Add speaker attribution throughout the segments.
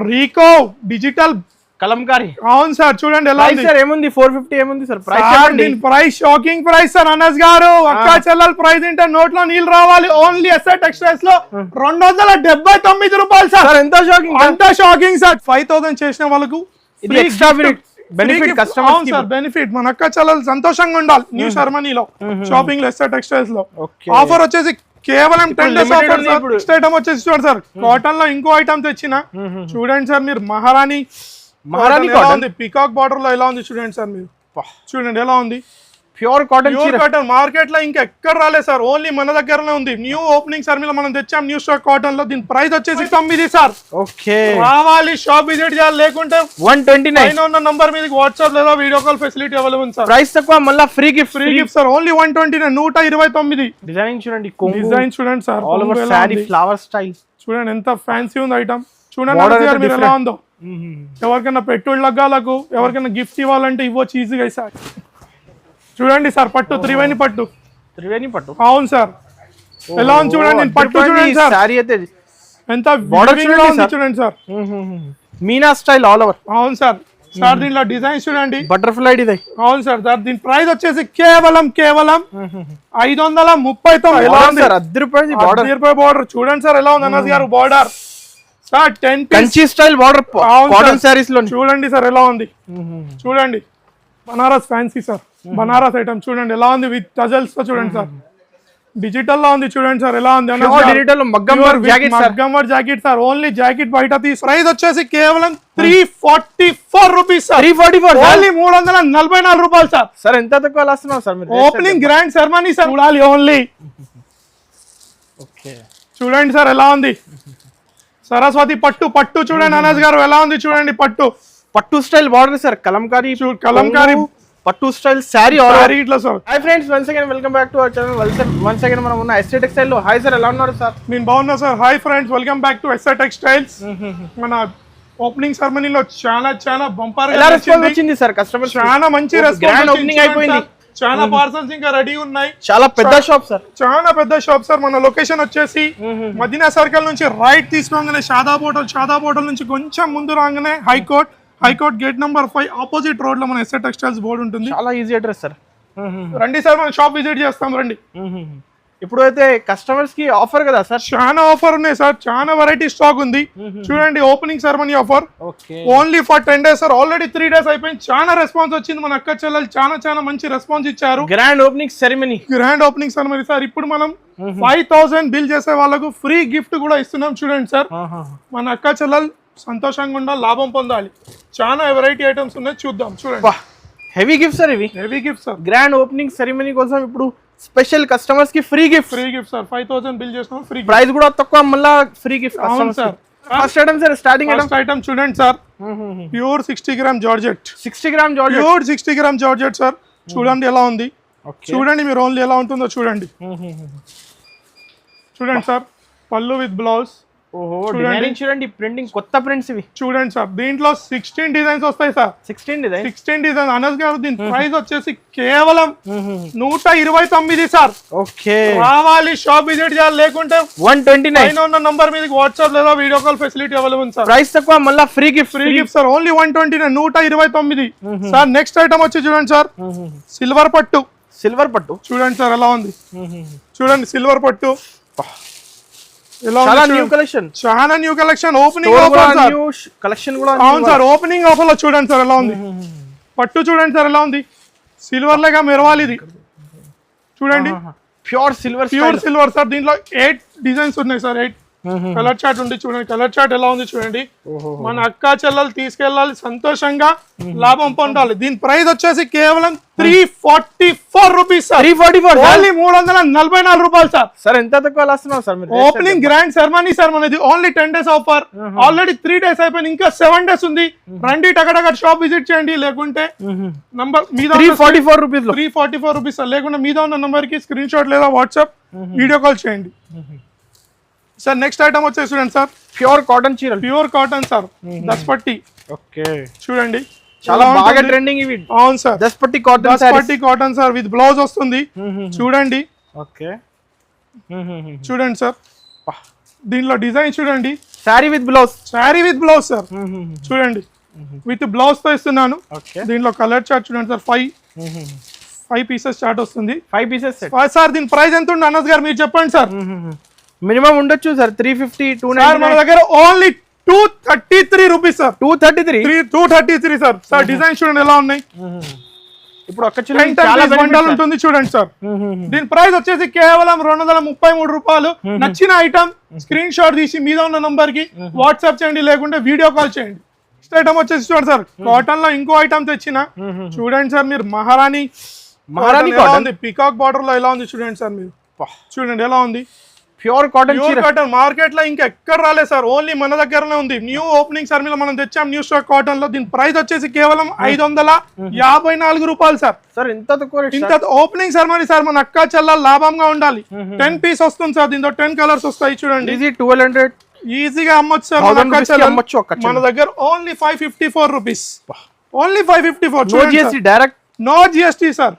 Speaker 1: Rico digital
Speaker 2: Kalamkari.
Speaker 1: అవును sir, చూడండి ఎలా ఉంది
Speaker 2: సార్. ఏముంది 450 ఏముంది sir price?
Speaker 1: Price shocking price sir Anas గారు. అక్కా చెల్లెల ప్రైస్ అంటే నోట్లో నీళ్ళు రావాలి. ఓన్లీ ఎస్ఆర్ టెక్స్టైల్స్ లో 279 రూపాయలు సార్.
Speaker 2: ఎంత షాకింగ్,
Speaker 1: అంత షాకింగ్ సార్. 5000 చేసిన వాళ్ళకు
Speaker 2: extra benefit customers
Speaker 1: sir. Benefit మన అక్క చెల్లెలు సంతోషంగా ఉండాలి. న్యూ శర్మనీలో షాపింగ్ లో ఎస్ఆర్ టెక్స్టైల్స్ లో ఆఫర్ వచ్చేసి కేవలం 10 days offer sir. Next item వచ్చేసి చూడండి సార్, కాటన్ లో ఇంకో ఐటమ్ తెచ్చిన. చూడండి సార్, మీరు మహారాణి ఎలా ఉంది, పికాక్ బార్డర్ లో ఎలా ఉంది చూడండి సార్. మీరు చూడండి ఎలా ఉంది,
Speaker 2: ప్యూర్ కాటన్.
Speaker 1: మార్కెట్ లో ఇంకా ఎక్కడ రాలేదు సార్, ఓన్లీ మన దగ్గరనే ఉంది. న్యూ ఓపెనింగ్ సార్, మీద మనం తెచ్చాం న్యూ స్టాక్ కాటన్ లో. దీని ప్రైస్ వచ్చేసి 9 సార్.
Speaker 2: ఓకే,
Speaker 1: రావాలి షాప్ విజిట్ చేయాలి, లేకుంటే
Speaker 2: 129
Speaker 1: ఉన్న నంబర్ మీద వాట్సాప్ లేదా video call facility available sir.
Speaker 2: Price తక్కువ, మళ్ళీ free gift
Speaker 1: sir. Only 129, 129.
Speaker 2: Design చూడండి,
Speaker 1: డిజైన్ చూడండి sir,
Speaker 2: all over sorry flower style.
Speaker 1: చూడండి ఎంత ఫ్యాన్సీ ఉంది ఐటమ్. చూడండి మీరు ఎలా ఉందో. ఎవరికైనా పెట్టుళ్ళకు, ఎవరికైనా గిఫ్ట్ ఇవ్వాలంటే ఇవ్వచ్చు ఈజీగా సార్. చూడండి సార్, పట్టు త్రివేణి పట్టు. అవును సార్, ఎలా ఉంది చూడండి. పట్టు చూడండి సార్, ఎంత చూడండి sir.
Speaker 2: Meena style all over.
Speaker 1: అవును సార్. సార్ దీనిలో డిజైన్ చూడండి,
Speaker 2: బటర్ఫ్లై డిజైన్.
Speaker 1: అవును సార్. దీని ప్రైస్ వచ్చేసి కేవలం 539. బార్డర్ చూడండి సార్ ఎలా ఉంది అనస్ గారు. Border sir 10
Speaker 2: Kanchi style border cotton saris లో.
Speaker 1: చూడండి సార్ ఎలా ఉంది. చూడండి Banaras fancy sir, Banaras item చూడండి ఎలా ఉంది. విత్ టజల్స్ తో చూడండి సార్. డిజిటల్ లో ఉంది చూడండి సార్ ఎలా ఉంది.
Speaker 2: డిజిటల్ మగ్గం work
Speaker 1: jacket sir. Only jacket బయట తీసి ప్రైస్ వచ్చేసి కేవలం 344 రూపీస్ సార్.
Speaker 2: 344
Speaker 1: ఓన్లీ 344 రూపాయలు సార్.
Speaker 2: సార్ ఎంత తక్కువ వస్తున్నావు సార్ మీరు?
Speaker 1: ఓపెనింగ్ గ్రాండ్ సెరమనీ సార్, చూడాలి ఓన్లీ.
Speaker 2: ఓకే,
Speaker 1: చూడండి సార్ ఎలా ఉంది. సరస్వతి పట్టు చూడండి అనస్ గారు ఎలా ఉంది. చూడండి పట్టు
Speaker 2: స్టైల్ బార్డర్ సార్. కలంకారీ పట్టు స్టైల్ సారీ
Speaker 1: ఇట్లా sir.
Speaker 2: Hi friends, once again welcome back to our channel. Once again మనం ఉన్న ఎస్ఆర్ టెక్స్టైల్ లో. హాయ్ సార్, ఎలా ఉన్నారు సార్?
Speaker 1: నేను బాగున్నా sir. Hi friends, welcome back to SR textiles. మన ఓపెనింగ్ సెరమనీలో చాలా బంపర్
Speaker 2: వచ్చింది సార్. కస్టమర్
Speaker 1: చాలా మంచి రెస్పాన్స్.
Speaker 2: ఓపెనింగ్ అయిపోయింది.
Speaker 1: చాలా పార్సల్స్ ఇంకా రెడీ ఉన్నాయి.
Speaker 2: చాలా పెద్ద షాప్ సార్.
Speaker 1: చాలా పెద్ద షాప్ సార్. మన లొకేషన్ వచ్చేసి మదీనా సర్కిల్ నుంచి రైట్ తీసుకోగానే షాదాబ్ హోటల్ నుంచి కొంచెం ముందు రాగానే high court gate number 5 opposite road లో మన ఎస్ఆర్ టెక్స్టైల్స్ బోర్డు ఉంటుంది.
Speaker 2: చాలా ఈజీ అడ్రస్ సార్.
Speaker 1: రండి సార్, మన షాప్ విజిట్ చేస్తాం రండి.
Speaker 2: ఇప్పుడు అయితే కస్టమర్స్ కి ఆఫర్ కదా సార్?
Speaker 1: చాలా ఆఫర్ ఉన్నాయి సార్, చాలా వెరైటీ స్టాక్ ఉంది. చూడండి opening ceremony offer only for 10 days sir. Already 3 days అయిపోయింది. చాలా రెస్పాన్స్ వచ్చింది. మన అక్క చెల్లెలు చాలా మంచి రెస్పాన్స్ ఇచ్చారు.
Speaker 2: Grand opening ceremony
Speaker 1: sir. ఇప్పుడు మనం 5000 బిల్ చేసే వాళ్ళకు ఫ్రీ గిఫ్ట్ కూడా ఇస్తున్నాం. చూడండి సార్, మన అక్క చెల్లెలు సంతోషంగా ఉండాలి, లాభం పొందాలి. చాలా వెరైటీ ఐటమ్స్ ఉన్నాయి, చూద్దాం. చూడండి
Speaker 2: హెవీ గిఫ్ట్ సార్. ఇవి
Speaker 1: heavy gift sir.
Speaker 2: Grand opening ceremony కోసం ఇప్పుడు స్పెషల్ కస్టమర్స్ కి ఫ్రీ గిఫ్ట్
Speaker 1: సార్. 5000 బిల్ చేసినాం, ఫ్రీ
Speaker 2: ప్రైస్ కూడా తక్కువ, మళ్ళీ ఫ్రీ గిఫ్ట్.
Speaker 1: అవును sir.
Speaker 2: First item sir, starting
Speaker 1: item చూడండి sir. Pure 60 gram georgette. Pure 60 gram georgette sir. చూడండి ఎలా ఉంది. చూడండి మీరు ఓన్లీ ఎలా ఉంటుందో చూడండి. చూడండి సార్, పళ్ళు విత్ బ్లౌజ్.
Speaker 2: చూడండి ప్రింటింగ్, కొత్త ప్రింట్స్ ఇవి.
Speaker 1: చూడండి సార్, దీంట్లో 16 డిజైన్స్ వస్తాయి సార్. 16 డిజైన్ అనస్ గారు. దీని ప్రైస్ వచ్చేసి కేవలం 129 సార్.
Speaker 2: ఓకే,
Speaker 1: రావాలి షాప్ విజిట్ చేయాలి, లేకుంటే
Speaker 2: 129
Speaker 1: ఉన్న నంబర్ మీద వాట్సాప్ లేదా video call facility available sir.
Speaker 2: Price తక్కువ, మళ్ళీ free gift
Speaker 1: sir. Only 129, 129 sir. Next item వచ్చి చూడండి సార్, సిల్వర్ పట్టు. చూడండి సార్ ఎలా ఉంది. చూడండి సిల్వర్ పట్టు.
Speaker 2: చాలా new collection.
Speaker 1: Opening offer sir. అవును సార్, ఓపెనింగ్ ఆఫర్ లో చూడండి సార్ ఎలా ఉంది. పట్టు చూడండి సార్ ఎలా ఉంది. సిల్వర్ లాగా మెరవాలి ఇది. చూడండి
Speaker 2: ప్యూర్
Speaker 1: సిల్వర్ సార్. దీంట్లో 8 డిజైన్స్ ఉన్నాయి సార్. 8 కలర్ చార్ట్ ఉంది. చూడండి కలర్ చార్ట్ ఎలా ఉంది చూడండి. మన అక్క చెల్లెలు తీసుకెళ్ళాలి, సంతోషంగా లాభం పొందాలి. దీని ప్రైస్ వచ్చేసి కేవలం 344 రూపీస్ సార్. 344 రూపాయలు సార్.
Speaker 2: సార్ ఎంత తక్కువ వస్తున్నావు సార్ మీరు?
Speaker 1: ఓపెనింగ్ గ్రాండ్ సెరమనీ సార్ మనది. Only 10 days offer. Already 3 days అయిపోయింది, ఇంకా 7 days ఉంది. రండి టకటక షాప్ విజిట్ చేయండి, లేకుంటే నంబర్ మీద 344 రూపీస్ సార్. లేకుంటే మీద ఉన్న నంబర్ కి స్క్రీన్ షాట్ లేదా వాట్సాప్ వీడియో కాల్ చేయండి సార్. నెక్స్ట్ ఐటమ్ వచ్చేసి చూడండి సార్,
Speaker 2: ప్యూర్ కాటన్
Speaker 1: సార్. దస్పట్టి.
Speaker 2: ఓకే,
Speaker 1: చూడండి
Speaker 2: చాలా బాగా ట్రెండింగ్ ఇవి.
Speaker 1: అవును సార్,
Speaker 2: దస్పట్టి
Speaker 1: కాటన్ సార్. విత్ బ్లౌజ్ వస్తుంది. చూడండి.
Speaker 2: ఓకే,
Speaker 1: చూడండి సార్, దీంట్లో డిజైన్ చూడండి.
Speaker 2: Sari with blouse.
Speaker 1: Sari with blouse sir. చూడండి విత్ బ్లౌజ్ తో ఇస్తున్నాను. దీంట్లో కలర్ చార్ట్ చూడండి సార్. 5 పీసెస్ చార్ట్ వస్తుంది.
Speaker 2: 5 పీసెస్
Speaker 1: సార్ దీని ప్రైస్ ఎంత ఉంది అనస్ గారు మీరు చెప్పండి సార్.
Speaker 2: మినిమం ఉండొచ్చు సార్ 350
Speaker 1: 290. మన దగ్గర only 233 rupees sir. 233 sir. Sir design చూడండి ఎలా ఉన్నాయి.
Speaker 2: ఇప్పుడు ఒక
Speaker 1: చాలా బండల్ ఉంటుంది చూడండి సార్. దీని ప్రైస్ వచ్చేసి కేవలం 233 రూపాయలు. నచ్చిన ఐటమ్ స్క్రీన్ షాట్ తీసి మీద ఉన్న నంబర్ కి వాట్సాప్ చేయండి, లేకుంటే వీడియో కాల్ చేయండి. నెక్స్ట్ ఐటమ్ వచ్చేసి చూడండి సార్, కాటన్ లో ఇంకో ఐటమ్ తెచ్చిన. చూడండి సార్ మీరు మహారాణి ఎలా ఉంది, పికాక్ బార్డర్ లో ఎలా ఉంది చూడండి సార్. మీరు చూడండి ఎలా ఉంది.
Speaker 2: Pure cotton.
Speaker 1: మార్కెట్ లో ఇంకా ఎక్కడ రాలేదు సార్, ఓన్లీ మన దగ్గరనే ఉంది. న్యూ ఓపెనింగ్ సార్, మనం తెచ్చాం న్యూ స్టాక్ కాటన్ లో. దీని ప్రైస్ వచ్చేసి కేవలం 554 రూపాయలు సార్.
Speaker 2: సార్ ఇంత
Speaker 1: ఓపెనింగ్ సెరమనీ సార్, మన అక్క చెల్లెలు లాభంగా ఉండాలి. 10 పీస్ వస్తుంది సార్. దీంతో 10 కలర్స్ వస్తాయి చూడండి.
Speaker 2: 1200
Speaker 1: ఈజీగా అమ్మొచ్చు సార్. మన దగ్గర only 554 rupees. Only 554.
Speaker 2: Direct
Speaker 1: no GST sir.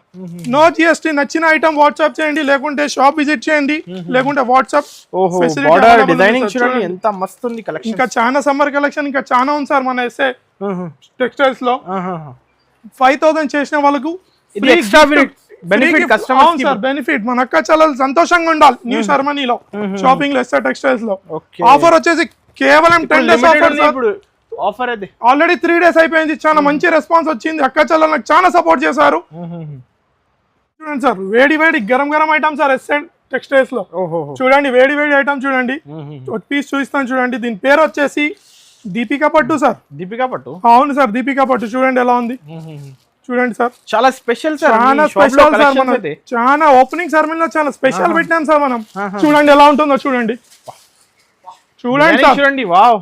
Speaker 1: No GST. నచ్చిన ఐటమ్ వాట్సాప్ చేయండి, లేకుంటే షాప్ విజిట్ చేయండి, లేకుంటే వాట్సాప్
Speaker 2: డిజైనింగ్ చూడండి ఎంత మస్తు ఉంది కలెక్షన్.
Speaker 1: ఇంకా చాలా సమ్మర్ కలెక్షన్ ఇంకా చాలా ఉంది సార్ మన ఎస్ఏ టెక్స్టైల్స్ లో. 5000 చేసిన వాళ్ళకు బెనిఫిట్. మన అక్క చాలా సంతోషంగా ఉండాలి న్యూ సెరమనీలో. షాపింగ్ లో ఎస్ఏ టెక్స్టైల్స్ లో ఆఫర్ వచ్చేసి కేవలం 10 డేస్ ఆఫర్.
Speaker 2: ఆఫర్ అది
Speaker 1: ఆల్రెడీ 3 డేస్ అయిపోయింది. చాలా మంచి రెస్పాన్స్ వచ్చింది. అక్క చెల్లెలు నాకు చాలా సపోర్ట్ చేశారు. చూడండి సార్ వేడి వేడి గరం గరం ఐటమ్ సార్ ఎస్ఏ టెక్స్టైల్స్ లో. చూడండి వేడి వేడి ఐటమ్ చూడండి. ఒక పీస్ చూపిస్తాను చూడండి. దీని పేరు వచ్చేసి దీపికా పట్టు సార్.
Speaker 2: దీపికా పట్టు,
Speaker 1: అవును సార్ దీపికా పట్టు. చూడండి ఎలా ఉంది. చూడండి సార్
Speaker 2: చాలా స్పెషల్ సార్.
Speaker 1: చాలా స్పెషల్ సార్. మనం చాలా ఓపెనింగ్ సెరమనీలో చాలా స్పెషల్ పెట్టినాం సార్ మనం. చూడండి ఎలా ఉంటుందో చూడండి. చూడండి సార్
Speaker 2: చూడండి. వావ్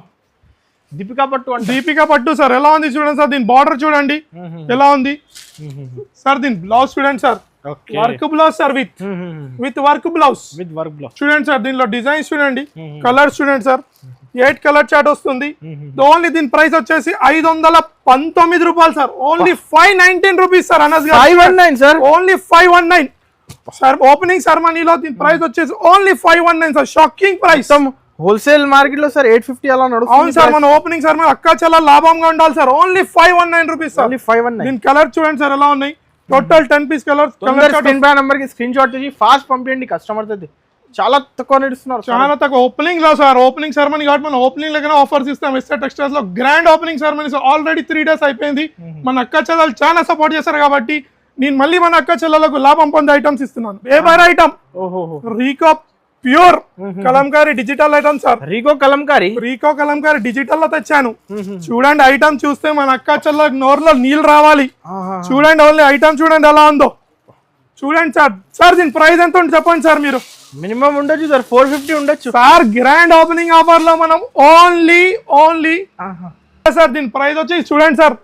Speaker 2: దీపికా పట్టు.
Speaker 1: దీపికా పట్టు సార్ ఎలా ఉంది చూడండి సార్. దీని బార్డర్ చూడండి ఎలా ఉంది సార్. దీని బ్లౌజ్ చూడండి sir. Work blouse sir with work blouse. చూడండి సార్ దీనిలో డిజైన్స్ చూడండి, కలర్స్ చూడండి సార్. 8 కలర్ చార్ట్ వస్తుంది. ఓన్లీ దీని ప్రైస్ వచ్చేసి 519 రూపాయలు sir. Only 519 rupees sir. Anas గారు
Speaker 2: 519 సార్.
Speaker 1: Only 519 sir. ఓపెనింగ్ సెరమనీలో దీని ప్రైస్ వచ్చేసి only 519 sir. Shocking price.
Speaker 2: Wholesale market లో సార్ 850 అలా నడుస్తుంది.
Speaker 1: అవును సార్ మన ఓపెనింగ్ సార్ మన అక్క చాలా లాభంగా ఉండాలి సార్. Only 519 rupees sir.
Speaker 2: 519.
Speaker 1: దీని కలర్ చూడండి సార్ ఎలా ఉన్నాయి. Total 10 piece colour.
Speaker 2: స్క్రీన్ పై నంబర్ కి స్క్రీన్ షాట్ తీసి ఫాస్ట్ పంపించండి కస్టమర్ తో. చాలా తక్కువ నడుస్తున్నారు.
Speaker 1: చాలా తక్కువ ఓపెనింగ్ లో సార్. ఓపెనింగ్ సెరమనీ కాబట్టి మనం ఓపెనింగ్ దగ్గర ఆఫర్స్ ఇస్తాం. ఎస్ఆర్ టెక్స్టైల్స్ లో grand opening ceremony already 3 days అయిపోయింది. మన అక్క చెల్లెలు చాలా సపోర్ట్ చేశారు కాబట్టి నేను మళ్ళీ మన అక్క చెల్లెలకు లాభం పొందే ఐటమ్స్ ఇస్తున్నాను. బేబర్ ఐటమ్ రీకో pure Kalamkari digital item sir.
Speaker 2: రీకో కలంకారీ డిజిటల్ లో తెచ్చాను. చూడండి ఐటమ్ చూస్తే మన అక్క చెల్లెలకు నోరులో నీళ్ళు రావాలి. చూడండి ఓన్లీ ఐటమ్ చూడండి ఎలా ఉందో చూడండి సార్. సార్ దీని ప్రైస్ ఎంత ఉంటుంది చెప్పండి సార్. మీరు మినిమం ఉండొచ్చు సార్ 450 ఉండొచ్చు
Speaker 1: సార్. గ్రాండ్ ఓపెనింగ్ ఆఫర్ లో మనం ఓన్లీ సార్ దీని ప్రైస్ వచ్చి చూడండి సార్.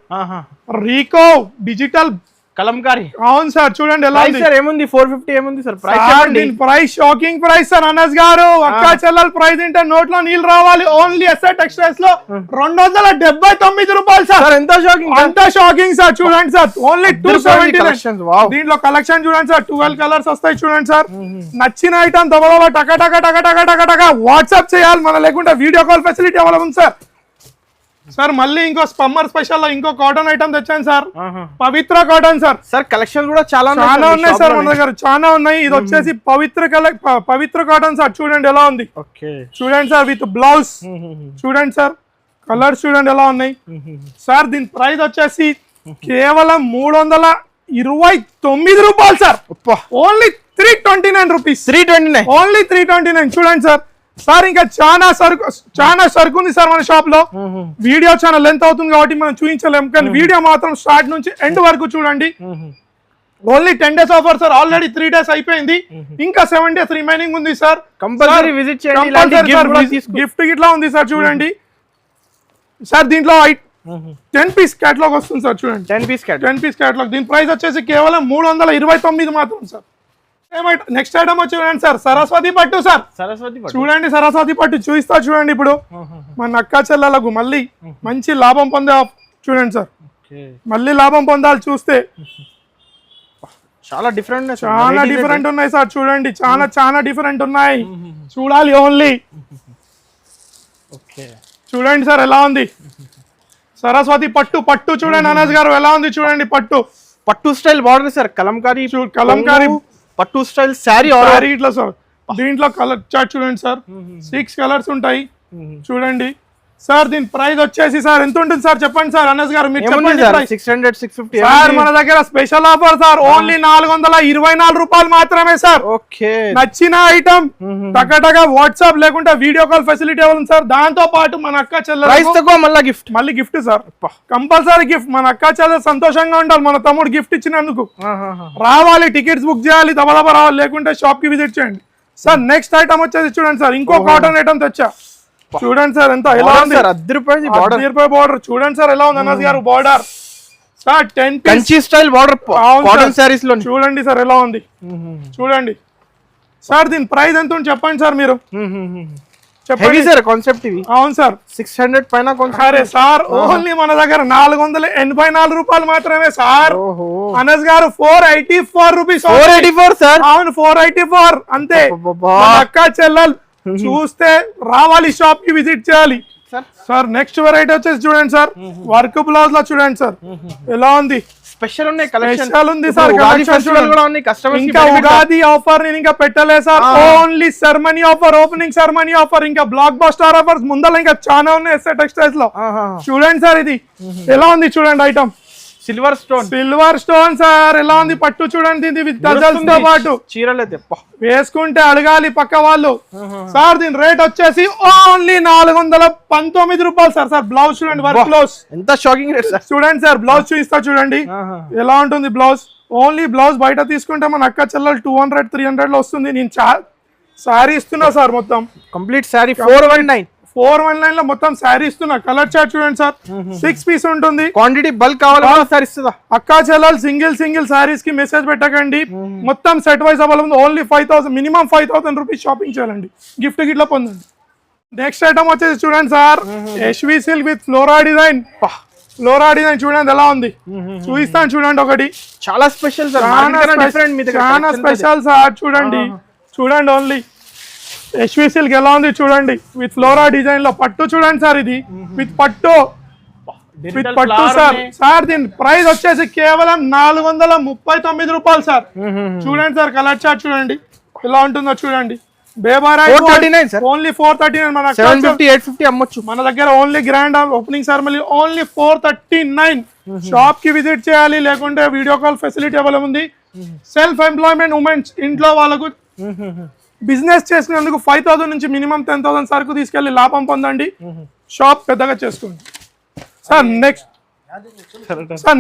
Speaker 1: రీకో డిజిటల్
Speaker 2: కలంకారీ.
Speaker 1: అవును సార్ చూడండి ఎలా ఉంది
Speaker 2: సార్. ఏముంది 450 ఏముంది సార్ ప్రైస్?
Speaker 1: దీని price shocking price sir. Anas గారు అక్క చెల్లెల ప్రైస్ ఏంటో నోట్లో నీళ్ళు రావాలి. ఓన్లీ ఎస్ఆర్ టెక్స్టైల్స్ లో 279 రూపాయలు సార్.
Speaker 2: ఎంత షాకింగ్,
Speaker 1: అంత షాకింగ్ సార్. చూడండి సార్ ఓన్లీ 270. దీంట్లో కలెక్షన్ చూడండి సార్. 12 కలర్స్ వస్తాయి చూడండి సార్. నచ్చిన ఐటమ్ దబదబా టక టక టక టక టక టక వాట్సాప్ చేయాలి మన, లేకుంటే వీడియో కాల్ ఫెసిలిటీ అవైలబుల్ ఉంది సార్. సార్ మళ్ళీ ఇంకో సమ్మర్ స్పెషల్ లో ఇంకో కాటన్ ఐటమ్ తెచ్చాను సార్. పవిత్ర కాటన్ సార్.
Speaker 2: సార్ కలెక్షన్ కూడా చాలా
Speaker 1: ఉన్నాయి సార్ మన దగ్గర. చాలా ఉన్నాయి. ఇది వచ్చేసి పవిత్ర కాటన్ సార్. చూడండి ఎలా ఉంది. చూడండి సార్ విత్ బ్లౌజ్. చూడండి సార్ కలర్స్ చూడండి ఎలా ఉన్నాయి సార్. దీని ప్రైస్ వచ్చేసి కేవలం 329 రూపాయలు సార్. Only 329 rupees. 329 ఓన్లీ 329. చూడండి సార్. సార్ ఇంకా చాలా సరుకు ఉంది సార్ మన షాప్ లో. వీడియో చాలా లెంత్ అవుతుంది కాబట్టి మనం చూపించలేము, కానీ వీడియో మాత్రం స్టార్ట్ నుంచి ఎండ్ వరకు చూడండి. Only 10 days offer sir. Already 3 days అయిపోయింది. ఇంకా 7 డేస్ రిమైనింగ్ ఉంది సార్.
Speaker 2: కంపల్సరీ విజిట్ చేయండి.
Speaker 1: గిఫ్ట్ ఇట్లా ఉంది సార్. చూడండి సార్ దీంట్లో 10 పీస్ క్యాటలాగ్ వస్తుంది సార్. చూడండి 10 పీస్ క్యాటలాగ్. దీని ప్రైస్ వచ్చేసి కేవలం 329 మాత్రం సార్. నెక్స్ట్ ఐటమ్ వచ్చి చూడండి సార్. సరస్వతి పట్టు సార్. చూడండి సరస్వతి పట్టు చూపిస్తా చూడండి. ఇప్పుడు మన అక్క చెల్లెలకు మళ్ళీ మంచి లాభం పొందే చూడండి సార్. మళ్ళీ లాభం పొందాలి చూస్తే
Speaker 2: చాలా
Speaker 1: డిఫరెంట్ ఉన్నాయి సార్. చూడండి చాలా డిఫరెంట్ ఉన్నాయి. చూడాలి ఓన్లీ.
Speaker 2: ఓకే చూడండి సార్ ఎలా ఉంది సరస్వతి పట్టు పట్టు చూడండి అనస్ గారు ఎలా ఉంది చూడండి పట్టు
Speaker 3: పట్టు style border sir Kalamkari
Speaker 2: Kalamkari
Speaker 3: పట్టు స్టైల్ శారీ
Speaker 2: ఇట్లా సార్ దీంట్లో కలర్ చార్ట్ చూడండి సార్ 6 కలర్స్ ఉంటాయి చూడండి సార్ దీని ప్రైస్ వచ్చేసి సార్ ఎంత ఉంటుంది సార్ చెప్పండి సార్ అనస్ గారు మీరు చెప్పండి
Speaker 3: 600 650
Speaker 2: సార్ మన దగ్గర స్పెషల్ ఆఫర్ సార్ ఓన్లీ 424 రూపాయలు మాత్రమే సార్
Speaker 3: ఓకే
Speaker 2: నచ్చిన ఐటమ్ టకటగా వాట్సాప్ లేకుంటే వీడియో కాల్ ఫెసిలిటీ ఉంది సార్ దాంతో పాటు మన అక్క చెల్లెలు మళ్ళీ గిఫ్ట్ సార్ కంపల్సరీ గిఫ్ట్ మన అక్క చెల్లెలు సంతోషంగా ఉండాలి మన తమ్ముడు గిఫ్ట్ ఇచ్చినందుకు రావాలి టికెట్స్ బుక్ చేయాలి దబదబ రావాలి లేకుంటే షాప్ కి విజిట్ చేయండి సార్ నెక్స్ట్ ఐటమ్ వచ్చేసి చూడండి సార్ ఇంకో కాటన్ ఐటమ్ తెచ్చా చూడండి సార్ ఎంత ఎలా ఉంది బార్డర్ చూడండి సార్ ఎలా ఉంది అనస్ గారు border sir 10
Speaker 3: Kanchi style border cotton saris లో
Speaker 2: చూడండి సార్ ఎలా ఉంది చూడండి సార్ దీని ప్రైస్ ఎంత ఉంది చెప్పండి సార్ మీరు
Speaker 3: హెవీ సార్ కాన్సెప్ట్ ఇవి
Speaker 2: అవును సార్
Speaker 3: 600 పైన
Speaker 2: అరే సార్ ఓన్లీ మన దగ్గర 484 రూపాయలు మాత్రమే సార్ అనస్ గారు 484 రూపీస్
Speaker 3: 484 సార్
Speaker 2: అవును 484 అంతే అక్క చెల్లెలు చూస్తే రావాలి షాప్ కి విజిట్ చేయాలి సార్ నెక్స్ట్ వెరైటీ వచ్చేసి చూడండి సార్ వర్క్ బ్లౌజ్ లో చూడండి సార్ ఎలా ఉంది
Speaker 3: స్పెషల్ ఉన్నాయి కలెక్షన్
Speaker 2: స్పెషల్ ఉంది సార్
Speaker 3: ఫెస్టివల్ కూడా ఉంది కస్టమర్స్
Speaker 2: ఇంకా ఉగాది ఆఫర్ నేను ఇంకా పెట్టలేదు sir only ceremony offer opening ceremony offer ఇంకా బ్లాక్ బస్టర్ ఆఫర్స్ ముందర ఇంకా చాలా ఉన్నాయి ఎస్ఏ టెక్స్టైల్స్ లో చూడండి సార్ ఇది ఎలా ఉంది చూడండి ఐటమ్
Speaker 3: సిల్వర్
Speaker 2: స్టోన్ సార్ ఎలా ఉంది పట్టు చూడండి ఇది విత్ టజల్స్ తో పాటు
Speaker 3: చీరలు
Speaker 2: వేసుకుంటే అడగాలి పక్క వాళ్ళు సార్ దీని రేట్ వచ్చేసి ఓన్లీ 419 రూపాయలు సార్ సార్ బ్లౌజ్ చూడండి వర్క్ బ్లౌజ్
Speaker 3: ఎంత షాకింగ్ రేట్ సార్
Speaker 2: చూడండి సార్ బ్లౌజ్ చూపిస్తా చూడండి ఎలా ఉంటుంది బ్లౌజ్ ఓన్లీ బ్లౌజ్ బయట తీసుకుంటే మన అక్క చెల్లెలు 200-300 లో వస్తుంది నేను సారీ ఇస్తున్నా సార్ మొత్తం
Speaker 3: కంప్లీట్ సారీ 419
Speaker 2: లో మొత్తం శారీ ఇస్తున్నా కలర్ చార్ట్ చూడండి సార్ 6 పీస్ ఉంటుంది
Speaker 3: క్వాంటిటీ బల్క్ కావాలి సార్ ఇస్తుందా
Speaker 2: అక్కా చెల్లెలు సింగిల్ సారీస్ కి మెసేజ్ పెట్టకండి మొత్తం set wise available only 5000 minimum 5000 rupees shopping చేయాలండి గిఫ్ట్ గిట్లా పొందండి నెక్స్ట్ ఐటమ్ వచ్చేసి చూడండి sir Yashvi silk with flora design చూడండి ఎలా ఉంది చూపిస్తాను చూడండి ఒకటి
Speaker 3: చాలా స్పెషల్ సార్
Speaker 2: చాలా స్పెషల్ సార్ చూడండి ఓన్లీ యశ్వి సిల్క్ ఎలా ఉంది చూడండి విత్ ఫ్లోరా డిజైన్ లో పట్టు చూడండి సార్ ఇది విత్ పట్టు సార్ దీని ప్రైస్ వచ్చేసి కేవలం 439 రూపాయలు సార్ చూడండి సార్ కలర్ చార్ట్ చూడండి ఎలా ఉంటుందో చూడండి ఓన్లీ 439 మన
Speaker 3: 750-850 అమ్మొచ్చు
Speaker 2: మన దగ్గర only grand opening ceremony only 439 shop కి విజిట్ చేయాలి లేకుంటే వీడియో కాల్ ఫెసిలిటీ అవైలబుల్ ఉంది సెల్ఫ్ ఎంప్లాయ్మెంట్ ఉమెన్స్ ఇంట్లో వాళ్ళకు బిజినెస్ చేసుకునేందుకు 5000 నుంచి మినిమం 10,000 సరుకు తీసుకెళ్లి లాభం పొందండి షాప్ పెద్దగా చేసుకోండి సార్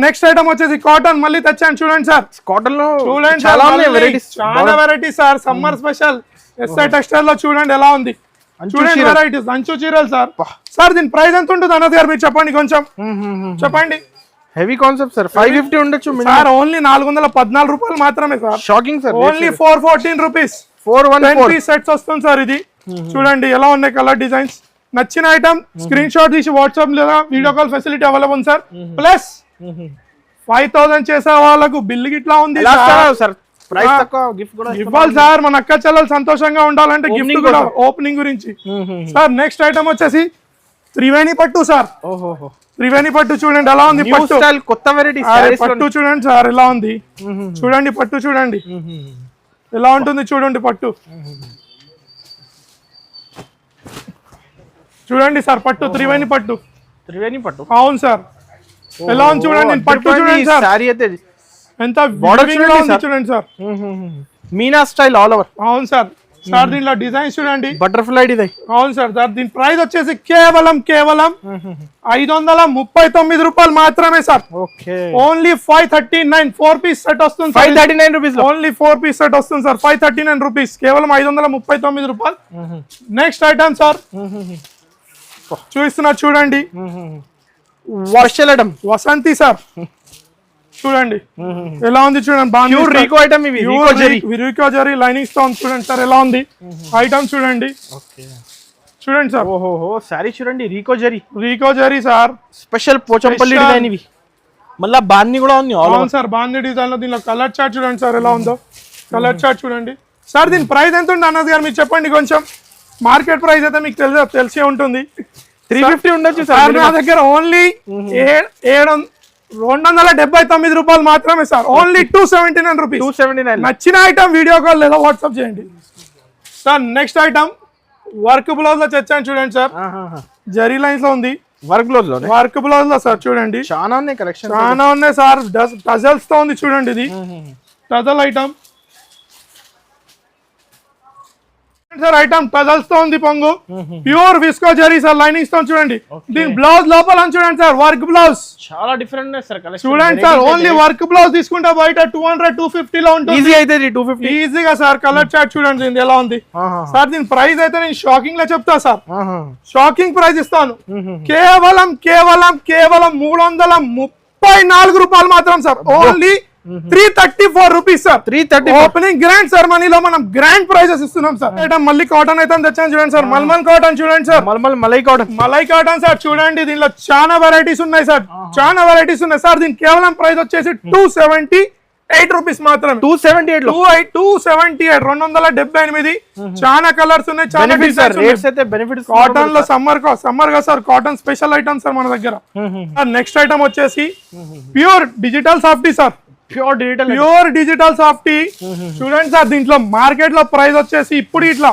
Speaker 2: నెక్స్ట్ ఐటమ్ వచ్చేసి కాటన్ మళ్ళీ తెచ్చాను చూడండి సార్
Speaker 3: కాటన్ లో
Speaker 2: చూడండి చాలా varieties sir summer special SI textile లో చూడండి ఎలా ఉంది చూడండి వెరైటీస్ అంచు చీరలు సార్ దీని ప్రైస్ ఎంత ఉంటుంది అనస్ గారు మీరు చెప్పండి కొంచెం చెప్పండి
Speaker 3: హెవీ కాన్సెప్ట్ సార్ 550 ఉండొచ్చు
Speaker 2: సార్ ఓన్లీ 414 రూపాయలు మాత్రమే sir
Speaker 3: shocking sir
Speaker 2: only 414 rupees 414 sets వస్తుంది సార్ ఇది చూడండి ఎలా ఉన్నాయి కలర్ డిజైన్స్ నచ్చిన ఐటమ్ స్క్రీన్ షాట్ తీసి వాట్సాప్ లేదా video call facility available sir plus 5000 చేసే వాళ్ళకు బిల్ గిట్లా ఉంది
Speaker 3: సార్ ప్రైస్ తక్కువ గిఫ్ట్ కూడా
Speaker 2: ఇవ్వాలి సార్ మన అక్క చెల్లెలు సంతోషంగా ఉండాలంటే గిఫ్ట్ కూడా ఓపెనింగ్ గురించి సార్ నెక్స్ట్ ఐటమ్ వచ్చేసి త్రివేణి పట్టు సార్ త్రివేణి పట్టు చూడండి ఎలా ఉంది పట్టు
Speaker 3: కొత్త వెరైటీ
Speaker 2: పట్టు చూడండి సార్ ఎలా ఉంది చూడండి పట్టు చూడండి ఎలా ఉంటుంది చూడండి పట్టు చూడండి సార్ పట్టు త్రివేణి పట్టు అవును సార్ ఎలా ఉంది చూడండి పట్టు చూడండి సార్ ఎంత చూడండి sir
Speaker 3: Meena style all over
Speaker 2: అవును సార్ దీనిలో డిజైన్స్ చూడండి
Speaker 3: బటర్ఫ్లై డిజైన్
Speaker 2: అవును సార్ దీని ప్రైస్ వచ్చేసి కేవలం 539 రూపాయలు మాత్రమే సార్ ఓన్లీ 539 4 పీస్ సెట్ వస్తుంది
Speaker 3: 539 రూపీస్
Speaker 2: ఓన్లీ 4 పీస్ సెట్ వస్తుంది సార్ 539 రూపీస్ కేవలం 539 రూపాయలు నెక్స్ట్ ఐటమ్ సార్ చూస్తున్నా చూడండి వసంతి సార్ చూడండి ఎలా ఉంది చూడండి రీకో జరీ లైనింగ్ స్టోన్ చూడండి సార్ ఎలా ఉంది ఐటమ్ చూడండి సార్
Speaker 3: సారీ చూడండి రీకో zari sir
Speaker 2: special Pochampally design ఇవి మళ్ళీ బాంది కూడా ఉంది అవును సార్ బాంది డిజైన్ లో దీనిలో కలర్ చార్ట్ చూడండి సార్ ఎలా ఉందో కలర్ చార్ట్ చూడండి సార్ దీని ప్రైస్ ఎంత ఉంది అనస్ గారు మీరు చెప్పండి కొంచెం మార్కెట్ ప్రైస్ అయితే మీకు తెలిసే ఉంటుంది.
Speaker 3: 350 ఉండొచ్చు
Speaker 2: సార్
Speaker 3: సార్
Speaker 2: నా దగ్గర ఓన్లీ 279 రూపాయలు మాత్రమే సార్. Only 279 rupees.
Speaker 3: 279.
Speaker 2: నచ్చిన ఐటమ్ వీడియో కాల్ లేదా వాట్సాప్ చేయండి sir. Next item work blouse లో తెచ్చాను చూడండి సార్. జరీ లైన్స్ లో ఉంది,
Speaker 3: వర్క్ బ్లౌజ్ లో
Speaker 2: వర్క్ బ్లౌజ్ లో సార్ చూడండి.
Speaker 3: చాలా ఉన్నాయి కలెక్షన్,
Speaker 2: చాలా ఉన్నాయి సార్. టజల్స్ తో ఉంది చూడండి. ఇది టజల్ ఐటమ్ సార్. ఐటమ్ టజల్స్ తో ఉంది పొంగు. Pure visco zari sir. Linings తో చూడండి. దీని బ్లౌజ్ లోపల చూడండి సార్. వర్క్ బ్లౌజ్
Speaker 3: చాలా డిఫరెంట్ ఉన్నాయి సార్ కలెక్షన్.
Speaker 2: చూడండి సార్. ఓన్లీ వర్క్ బ్లౌజ్ తీసుకుంటే బయట 200-250 లో ఉంటుంది.
Speaker 3: ఈజీ అయితే 250
Speaker 2: ఈజీగా సార్. కలర్ చార్ట్ చూడండి దీని ఎలా ఉంది సార్. దీని ప్రైస్ అయితే నేను షాకింగ్ లో చెప్తా సార్. షాకింగ్ ప్రైస్ ఇస్తాను. కేవలం 334 రూపాయలు మాత్రం sir. Only 334 rupees sir.
Speaker 3: 330
Speaker 2: opening grand sir. మనీలో మనం గ్రాండ్ ప్రైజెస్ ఇస్తున్నాం సార్. ఐటమ్ మళ్ళీ కాటన్ అయితే తెచ్చాను చూడండి సార్. మల్మల్ కాటన్ చూడండి sir.
Speaker 3: Malai cotton.
Speaker 2: Malai cotton sir చూడండి. దీనిలో చాలా వెరైటీస్ ఉన్నాయి సార్. చాలా వెరైటీస్ ఉన్నాయి సార్. దీని కేవలం ప్రైస్ వచ్చేసి 278 రూపీస్ మాత్రమే.
Speaker 3: 278 లో
Speaker 2: 278 278. చాలా కలర్స్ ఉన్నాయి, చాలా
Speaker 3: రేట్స్ అయితే బెనిఫిట్స్.
Speaker 2: కాటన్ లో సమ్మర్ గా sir cotton special item sir మన దగ్గర. నెక్స్ట్ ఐటమ్ వచ్చేసి pure digital softy sir.
Speaker 3: Pure
Speaker 2: digital softy చూడండి సార్. దీంట్లో మార్కెట్ లో ప్రైస్ వచ్చేసి ఇప్పుడు ఇట్లా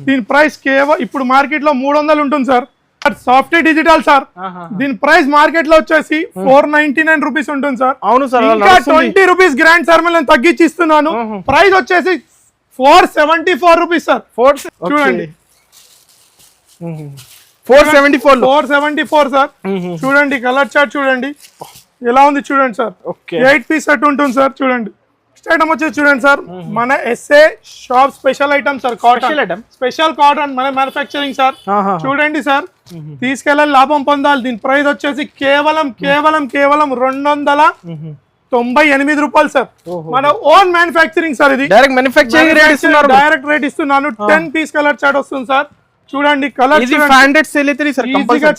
Speaker 2: దీని ప్రైస్ కేవలం ఇప్పుడు మార్కెట్ లో 300 ఉంటుంది సార్. Softy digital sir. దీని ప్రైస్ మార్కెట్ లో వచ్చేసి 499 రూపీస్ ఉంటుంది సార్.
Speaker 3: అవును సార్.
Speaker 2: ఇంకా 20 రూపీస్ గ్రాండ్ సార్ నేను తగ్గించి ఇస్తున్నాను. ప్రైస్ వచ్చేసి 474 రూపీస్ సార్. చూడండి
Speaker 3: 474
Speaker 2: సార్. చూడండి కలర్ చార్ట్ చూడండి ఎలా ఉంది చూడండి సార్. 8 పీస్ సెట్ ఉంటుంది సార్. చూడండి నెక్స్ట్ ఐటమ్ వచ్చేసి చూడండి సార్. మన SA shop special item sir. Cotton special cotton మన మ్యానుఫ్యాక్చరింగ్ సార్. చూడండి సార్. తీసుకెళ్ళాలి, లాభం పొందాలి. దీని ప్రైస్ వచ్చేసి కేవలం 298 రూపాయలు సార్. మన ఓన్ మ్యానుఫ్యాక్చరింగ్ సార్. ఇది డైరెక్ట్ రేట్ ఇస్తున్నాను. 10 పీస్ కలర్ చార్ట్ వస్తుంది సార్. చూడండి కలర్ ఈజీగా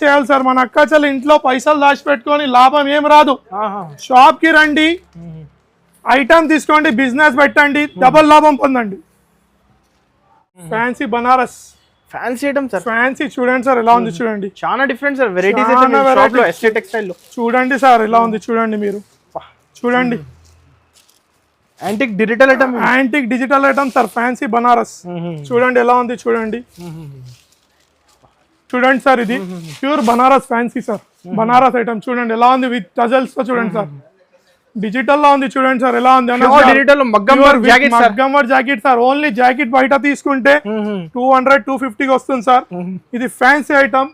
Speaker 2: చేయాలి సార్. మన అక్క చెల్లి ఇంట్లో పైసలు దాచిపెట్టుకొని లాభం ఏం రాదు. షాప్ కి రండి, ఐటమ్ తీసుకోండి, బిజినెస్ పెట్టండి, డబల్ లాభం పొందండి. Fancy Banaras
Speaker 3: fancy item sir.
Speaker 2: Fancy చూడండి సార్ ఎలా ఉంది చూడండి.
Speaker 3: చాలా డిఫరెంట్ సార్ వెరైటీస్. చూడండి సార్ ఎలా ఉంది చూడండి. మీరు చూడండి antique digital item sir. Fancy Banaras చూడండి ఎలా ఉంది చూడండి. చూడండి సార్. ఇది pure Banaras fancy sir. Banaras item చూడండి ఎలా ఉంది. విత్ టజల్స్ తో చూడండి సార్. డిజిటల్ లో ఉంది చూడండి సార్ ఎలా ఉంది. మగ్గం work jacket sir. Only jacket బయట తీసుకుంటే 200-250 వస్తుంది సార్. ఇది ఫ్యాన్సీ ఐటమ్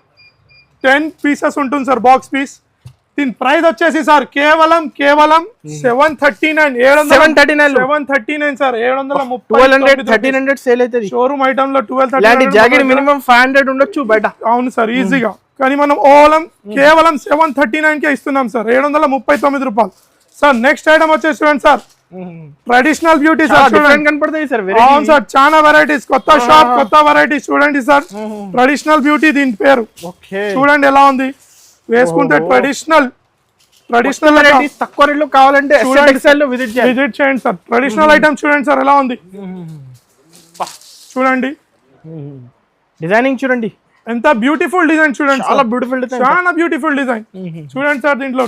Speaker 3: 10 పీసెస్ ఉంటుంది సార్. Box piece. దీని ప్రైస్ వచ్చేసి సార్ కేవలం 739 సార్. 730 సేల్ అవుతుంది.
Speaker 2: షోరూమ్ ఐటమ్ లో 1230
Speaker 3: జాకెట్ మినిమం 500 ఉండొచ్చు బయట.
Speaker 2: అవును సార్ ఈజీగా. కానీ మనం కేవలం 739 కే ఇస్తున్నాం సార్. 739 రూపాయలు సార్. నెక్స్ట్ ఐటమ్ వచ్చేసి చూడండి సార్. Traditional beauty sir.
Speaker 3: కనపడతాయి సార్.
Speaker 2: అవును సార్ చాలా వెరైటీస్. కొత్త షాప్ కొత్త వెరైటీస్ చూడండి సార్. ట్రెడిషనల్ బ్యూటీ దీని పేరు. చూడండి ఎలా ఉంది. వేసుకుంటే ట్రెడిషనల్
Speaker 3: తక్కువ రేట్లో కావాలంటే విజిట్
Speaker 2: చేయండి సార్. ట్రెడిషనల్ ఐటమ్ చూడండి సార్ ఎలా ఉంది. చూడండి
Speaker 3: డిజైనింగ్ చూడండి
Speaker 2: ఎంత బ్యూటిఫుల్ డిజైన్ చూడండి. చాలా బ్యూటిఫుల్ డిజైన్ చూడండి సార్. దీంట్లో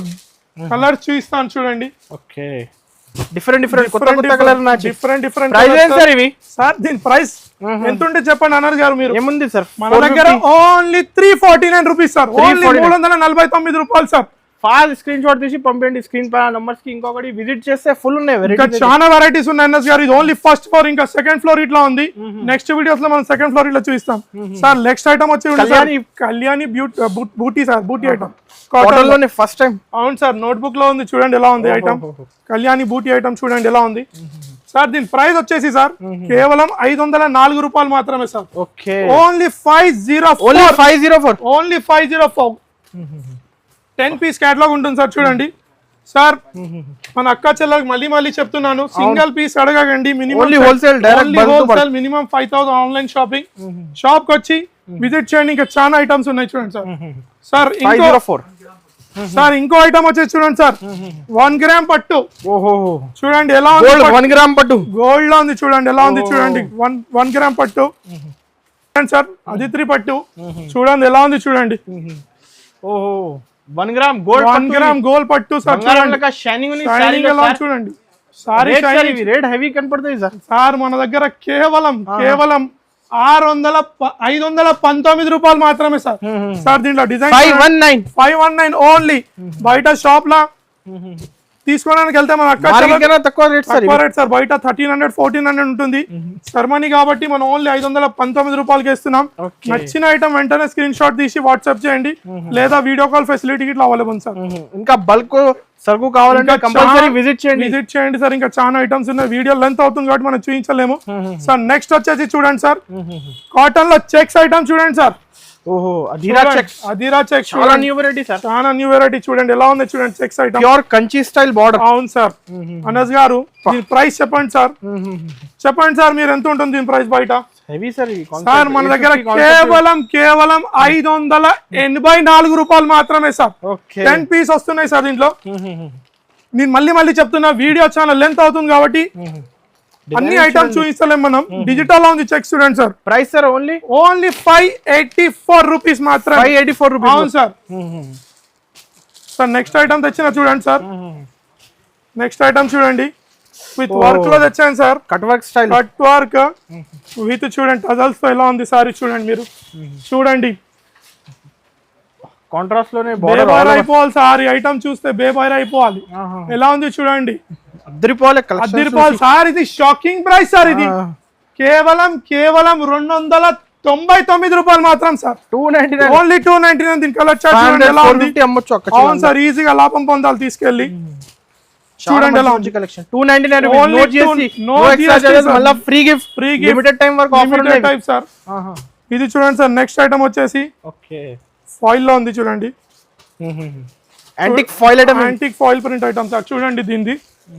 Speaker 2: కలర్స్ చూపిస్తాను చూడండి.
Speaker 3: డిఫరెంట్
Speaker 2: సార్ ఇవి సార్. దీని ప్రైస్ ఎంత ఉంటే చెప్పండి అన్నారు గారు మీరు.
Speaker 3: ఏముంది సార్
Speaker 2: మన దగ్గర ఓన్లీ 349 రూపీస్ సార్. ఓన్లీ 349 రూపాయలు సార్.
Speaker 3: స్క్రీన్ షాట్ తీసి పంపండి స్క్రీన్ పై నంబర్స్ కి. ఇంకొకటి విజిట్ చేస్తే ఫుల్ ఉన్నాయి వెరైటీస్.
Speaker 2: చాలా వెరైటీస్ ఉన్నాయి ఎన్ఎస్ గారు. ఇది ఓన్లీ ఫస్ట్ ఫ్లోర్. ఇంకా సెకండ్ ఫ్లోర్ ఇట్లా ఉంది. నెక్స్ట్ వీడియోస్ లో మనం సెకండ్ ఫ్లోర్ ఇట్లా చూపిస్తాం సార్. నెక్స్ట్ ఐటమ్ వచ్చి కళ్యాణి బూటీ సార్. బూటీ ఐటమ్
Speaker 3: ఫస్ట్ టైం.
Speaker 2: అవును సార్. నోట్బుక్ లో ఉంది చూడండి ఎలా ఉంది ఐటమ్. కళ్యాణి బూటీ ఐటమ్ చూడండి ఎలా ఉంది సార్. దీని ప్రైస్ వచ్చేసి సార్ కేవలం 504 రూపాయలు మాత్రమే సార్. ఓన్లీ 504. 10 పీస్ క్యాటలాగ్ ఉంటుంది సార్. చూడండి సార్. మన అక్క చెల్లెలకు మళ్ళీ చెప్తున్నాను. సింగిల్ పీస్ అడగండి. Minimum
Speaker 3: wholesale
Speaker 2: minimum 5000 online shopping. Shop కి వచ్చి విజిట్ చేయండి. ఇంకా చాలా ఐటమ్స్ ఉన్నాయి చూడండి సార్. సార్ ఇంకో ఐటమ్ వచ్చేసి చూడండి సార్. 1 గ్రామ్ పట్టు. చూడండి ఎలా ఉంది.
Speaker 3: 1 గ్రామ్ పట్టు
Speaker 2: గోల్డ్ లో ఉంది చూడండి ఎలా ఉంది చూడండి. 1 గ్రామ్ పట్టు సార్ అదిత్రి పట్టు చూడండి ఎలా ఉంది చూడండి.
Speaker 3: ఓహో 1 గ్రామ్ గోల్డ్
Speaker 2: 1 గ్రామ్ గోల్డ్ పట్టు సార్ షైనింగ్ ఎలా ఉంది చూడండి. సారీ
Speaker 3: రేట్ హెవీ కనపడుతుంది సార్.
Speaker 2: సార్ మన దగ్గర కేవలం 519 రూపాయలు మాత్రమే సార్. సార్ దీంట్లో డిజైన్ 519 ఓన్లీ. బయట షాప్ లా తీసుకోవడానికి వెళ్తే మన అక్క
Speaker 3: తక్కువ రేట్
Speaker 2: సార్. బయట 1300-1400 ఉంటుంది. సెరమనీ కాబట్టి మనం ఓన్లీ 519 రూపాయలకి ఇస్తున్నాం. నచ్చిన ఐటమ్ వెంటనే స్క్రీన్ షాట్ తీసి వాట్సాప్ చేయండి, లేదా వీడియో కాల్ ఫెసిలిటీ ఇట్లా అవైలబుల్ సార్.
Speaker 3: ఇంకా బల్క్ సరుకు కావాలంటే కంపల్సరీ విజిట్
Speaker 2: చేయండి సార్. ఇంకా చాలా ఐటమ్స్ ఉన్నాయి. వీడియో లెంత్ అవుతుంది కాబట్టి మనం చూపించలేము సార్. నెక్స్ట్ వచ్చేసి చూడండి సార్, కాటన్ లో చెక్స్ ఐటమ్ చూడండి సార్.
Speaker 3: ఓహో అధీరా చెక్స్ చాలా న్యూ వెరైటీ సార్.
Speaker 2: చాలా న్యూ వెరైటీ చూడండి ఎలా ఉంది చూడండి. Checks item
Speaker 3: pure Kanchi style border.
Speaker 2: అవును సార్. అనస్ గారు దీని ప్రైస్ చెప్పండి సార్. చెప్పండి సార్ మీరు ఎంత ఉంటుంది దీని ప్రైస్ బయట?
Speaker 3: Heavy sir.
Speaker 2: సార్ మన దగ్గర కేవలం 584 రూపాయలు మాత్రమే సార్. 10 పీస్ వస్తున్నాయి సార్ దీంట్లో. నేను మళ్ళీ చెప్తున్నా, వీడియో ఛానల్ లెంత్ అవుతుంది కాబట్టి అన్ని ఐటమ్స్ చూపిస్తలేం మనం. డిజిటల్ లో ఉంది చెక్ చూడండి sir.
Speaker 3: Price sir only
Speaker 2: 584 rupees మాత్రం.
Speaker 3: 584 రూపీస్.
Speaker 2: అవును సార్. సార్ నెక్స్ట్ ఐటమ్ తెచ్చిన చూడండి సార్. నెక్స్ట్ ఐటమ్ చూడండి, విత్ వర్క్ లో తెచ్చాను sir.
Speaker 3: Cut work style.
Speaker 2: Cut work with చూడండి టజల్స్ తో ఎలా ఉంది సారీ చూడండి మీరు. చూడండి
Speaker 3: కాంట్రాస్ట్ లోనే
Speaker 2: బేబార్ అయిపోవాలి సార్. ఈ ఐటమ్ చూస్తే బేబార్ అయిపోవాలి. ఎలా ఉంది చూడండి. అద్దరిపోవాలి సార్. ఇది షాకింగ్ ప్రైస్ సార్. ఇది కేవలం 299 రూపాయలు మాత్రం సార్.
Speaker 3: 299
Speaker 2: ఓన్లీ 299. దీని కలర్ చార్ట్ ఎలా ఉంది. అవును సార్, ఈజీగా లాభం పొందాలి తీసుకెళ్ళి. చూడండి ఎలా ఉంది
Speaker 3: కలెక్షన్. 299 నో జిఎస్టీ మళ్ళీ ఫ్రీ గిఫ్ట్ లిమిటెడ్ టైం వరకు ఆఫర్ ఉంది
Speaker 2: టైప్ సార్. ఇది చూడండి సార్. నెక్స్ట్ ఐటమ్ వచ్చేసి ఫాయిల్ లో ఉంది చూడండి.
Speaker 3: Antique foil item.
Speaker 2: Antique foil print item sir. చూడండి దీనిది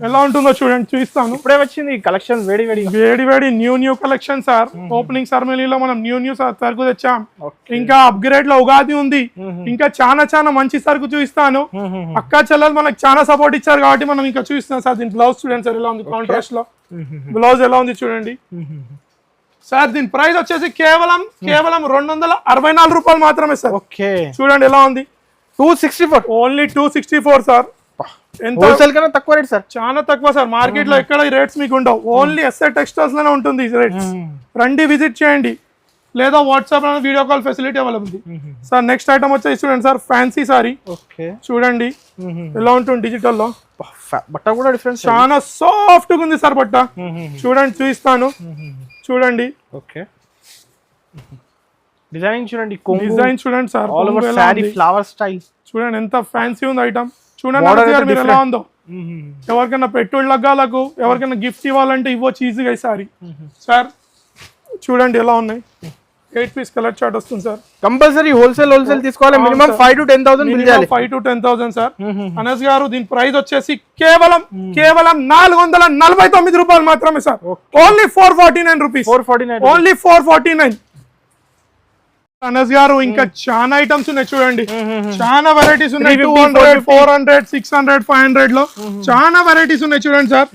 Speaker 2: ఎలా ఉంటుందో చూడండి, చూపిస్తాను.
Speaker 3: ఇప్పుడే వచ్చింది కలెక్షన్
Speaker 2: వేడి న్యూ కలెక్షన్ సార్. ఓపెనింగ్ సెరమనీలో మనం న్యూ సరుకు తెచ్చాం. ఇంకా అప్గ్రేడ్ లో ఉగాది ఉంది. ఇంకా చాలా మంచి సరుకు చూపిస్తాను. అక్క చెల్లెలు మనకు చాలా సపోర్ట్ ఇచ్చారు కాబట్టి మనం ఇంకా చూపిస్తాం సార్. దీని బ్లౌజ్ చూడండి సార్ ఎలా ఉంది. కాంట్రాస్ట్ లో బ్లౌజ్ ఎలా ఉంది చూడండి సార్. దీని ప్రైస్ వచ్చేసి కేవలం 264 రూపాయలు మాత్రమే సార్. చూడండి ఎలా ఉంది.
Speaker 3: 264
Speaker 2: ఓన్లీ 264 సార్.
Speaker 3: హోల్సేల్ కన్నా తక్కువ రేట్ సార్.
Speaker 2: చాలా తక్కువ సార్. మార్కెట్ లో ఎక్కడ ఈ రేట్స్ మీకు ఉండవు. ఓన్లీ ఎస్ఐ టెక్స్టైల్స్ లోనే ఉంటుంది ఈ రేట్స్. రండి విజిట్ చేయండి, లేదా వాట్సాప్ లో వీడియో కాల్ ఫెసిలిటీ అవైలబుల్ ఉంది సార్. నెక్స్ట్ ఐటమ్ వచ్చేసి చూడండి సార్, ఫ్యాన్సీ సారీ. చూడండి ఎలా ఉంటుంది డిజిటల్ లో.
Speaker 3: బట్ట కూడా డిఫరెంట్,
Speaker 2: చాలా సాఫ్ట్ గా ఉంది సార్ బట్ట. చూడండి చూపిస్తాను చూడండి.
Speaker 3: డిజైన్ చూడండి.
Speaker 2: డిజైన్ చూడండి sir.
Speaker 3: All over sorry flower style.
Speaker 2: చూడండి ఎంత ఫ్యాన్సీ ఉంది ఐటమ్. చూడండి మీరు ఎలా ఉందో. ఎవరికైనా పెట్టుబడి లగ్గాలకు, ఎవరికైనా గిఫ్ట్ ఇవ్వాలంటే ఇవ్వచ్చు ఈజీగా ఈ సారీ సార్. చూడండి ఎలా ఉన్నాయి. 8 పీస్ కలర్ చార్ట్ వస్తుంది సార్.
Speaker 3: కంపల్సరీ హోల్సేల్ తీసుకోవాలి. మినిమం 5 to 10,000 బిల్ చేయాలి.
Speaker 2: 5 to 10,000 సార్. అనస్ గారు దీని ప్రైస్ వచ్చేసి కేవలం 449 రూపాయలు మాత్రమే sir. Only 449 rupees. Only 449. Anas గారు ఇంకా చాలా ఐటమ్స్ ఉన్నాయి చూడండి. చాలా వెరైటీస్ ఉన్నాయి. 200, 400, 600, 500 లో చాలా వెరైటీస్ ఉన్నాయి చూడండి సార్.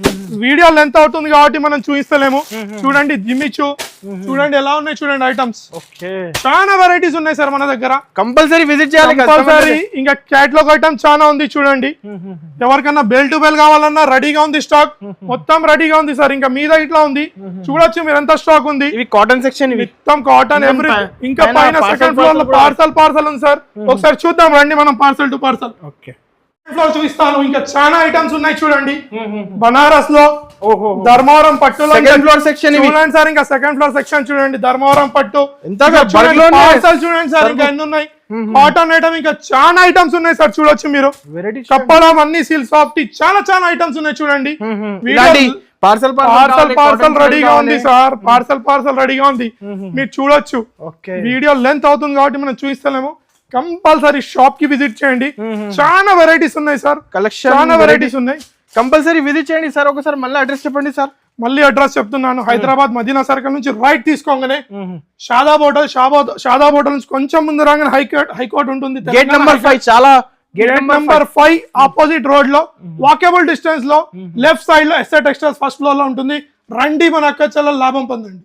Speaker 2: వీడియో లెంత్ అవుతుంది కాబట్టి మనం చూపిస్తలేము. చూడండి జిమ్మిచు చూడండి ఎలా ఉన్నాయి చూడండి ఐటమ్స్. చాలా వెరైటీస్ ఉన్నాయి సార్ మన దగ్గర.
Speaker 3: కంపల్సరీ విజిట్ చేయాలి.
Speaker 2: కంపల్సరీ. ఇంకా క్యాటలాగ్ ఐటమ్ చాలా ఉంది చూడండి. ఎవరికైనా బెల్ టు బెల్ కావాలన్నా రెడీగా ఉంది స్టాక్. మొత్తం రెడీగా ఉంది సార్. ఇంకా మీద ఇట్లా ఉంది చూడొచ్చు మీరు ఎంత స్టాక్ ఉంది.
Speaker 3: ఇవి కాటన్ సెక్షన్.
Speaker 2: మొత్తం కాటన్ ఎవ్రీ. ఇంకా పైన సెకండ్ ఫ్లోర్ లో పార్సల్ ఉంది సార్. ఒకసారి చూద్దాం రండి మనం పార్సల్ టు పార్సల్. ఫ్లోర్ చూపిస్తాను. ఇంకా చాలా ఐటమ్స్ ఉన్నాయి చూడండి. బనారస్ లో ధర్మవరం పట్టులో
Speaker 3: ఫ్లోర్ సెక్షన్
Speaker 2: చూడండి సార్. ఇంకా సెకండ్ ఫ్లోర్ సెక్షన్ చూడండి. ధర్మవరం పట్టు పార్సల్ చూడండి సార్. ఇంకా ఎన్ని ఉన్నాయి. కాటన్ ఐటమ్ ఇంకా చాలా ఐటమ్స్ ఉన్నాయి సార్. చూడొచ్చు మీరు. కప్పడం అన్ని సిల్క్ సాఫ్ట్ చాలా ఐటమ్స్ ఉన్నాయి చూడండి. పార్సల్ రెడీగా ఉంది సార్. పార్సల్ రెడీగా ఉంది. మీరు చూడొచ్చు. వీడియో లెంత్ అవుతుంది కాబట్టి మనం చూపిస్తలేము. కంపల్సరీ షాప్ కి విజిట్ చేయండి. చాలా వెరైటీస్ ఉన్నాయి సార్.
Speaker 3: కలెక్షన్ చాలా వెరైటీస్ ఉన్నాయి. కంపల్సరీ విజిట్ చేయండి సార్. ఒకసారి మళ్ళీ అడ్రస్ చెప్పండి సార్.
Speaker 2: మళ్ళీ అడ్రస్ చెప్తున్నాను. హైదరాబాద్ మదీనా సర్కిల్ నుంచి రైట్ తీసుకోగానే షాదాబ్ హోటల్ నుంచి కొంచెం ముందు రాగానే హైకోర్టు ఉంటుంది.
Speaker 3: గేట్ నెంబర్ 5 చాలా
Speaker 2: గేట్ నెంబర్ 5 ఆపోజిట్ రోడ్ లో వాకబుల్ డిస్టెన్స్ లో లెఫ్ట్ సైడ్ లో ఎస్ఐ టెక్స్టైల్స్ ఫస్ట్ ఫ్లోర్ లో ఉంటుంది. రండి మన అక్క చెల్లెలు లాభం పొందండి.